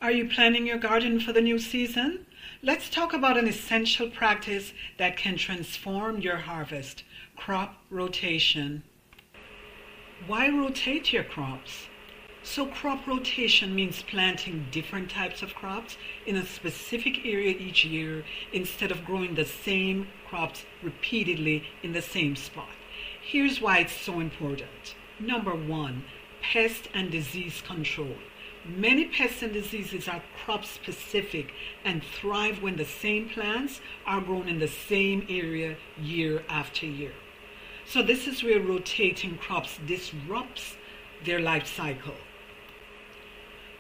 Are you planning your garden for the new season? Let's talk about an essential practice that can transform your harvest: crop rotation. Why rotate your crops? So crop rotation means planting different types of crops in a specific area each year instead of growing the same crops repeatedly in the same spot. Here's why it's so important. Number one, pest and disease control. Many pests and diseases are crop specific and thrive when the same plants are grown in the same area year after year. So this is where rotating crops disrupts their life cycle.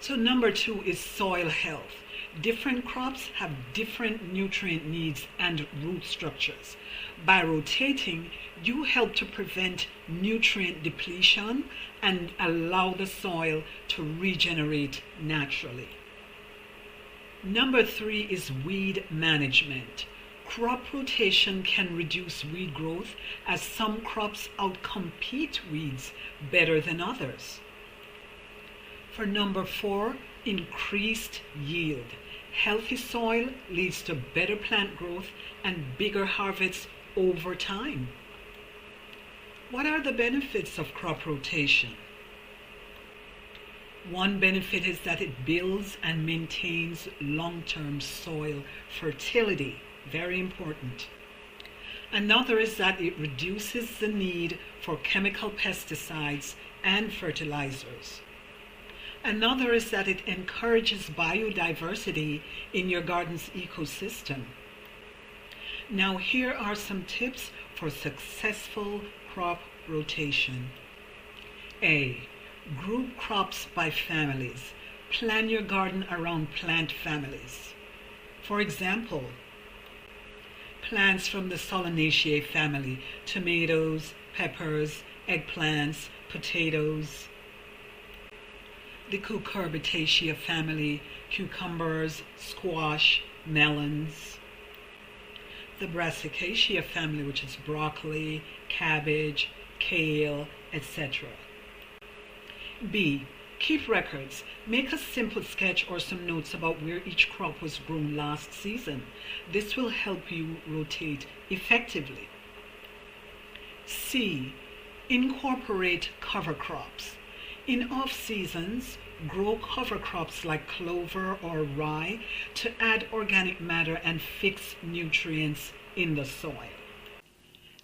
So number two is soil health. Different crops have different nutrient needs and root structures. By rotating, you help to prevent nutrient depletion and allow the soil to regenerate naturally. Number three is weed management. Crop rotation can reduce weed growth as some crops outcompete weeds better than others. For number four, increased yield. Healthy soil leads to better plant growth and bigger harvests over time. What are the benefits of crop rotation? One benefit is that it builds and maintains long-term soil fertility. Very important. Another is that it reduces the need for chemical pesticides and fertilizers. Another is that it encourages biodiversity in your garden's ecosystem. Now here are some tips for successful crop rotation. A. Group crops by families. Plan your garden around plant families. For example, plants from the Solanaceae family: tomatoes, peppers, eggplants, potatoes. The Cucurbitaceae family: cucumbers, squash, melons. The Brassicaceae family, which is broccoli, cabbage, kale, etc. B. Keep records. Make a simple sketch or some notes about where each crop was grown last season. This will help you rotate effectively. C. Incorporate cover crops. In off seasons, grow cover crops like clover or rye to add organic matter and fix nutrients in the soil.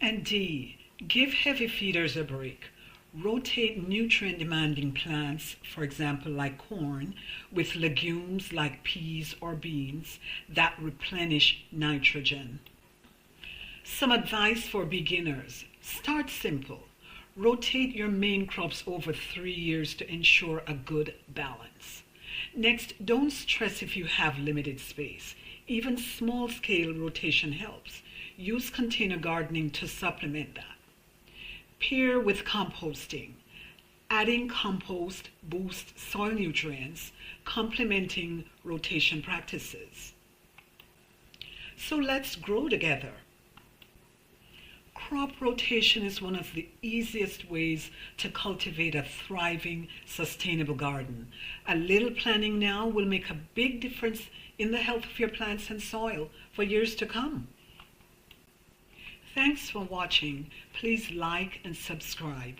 And D. Give heavy feeders a break. Rotate nutrient-demanding plants, for example like corn, with legumes like peas or beans that replenish nitrogen. Some advice for beginners. Start simple. Rotate your main crops over 3 years to ensure a good balance. Next, don't stress if you have limited space. Even small-scale rotation helps. Use container gardening to supplement that. Pair with composting. Adding compost boosts soil nutrients, complementing rotation practices. So let's grow together. Crop rotation is one of the easiest ways to cultivate a thriving, sustainable garden. A little planning now will make a big difference in the health of your plants and soil for years to come. Thanks for watching. Please like and subscribe.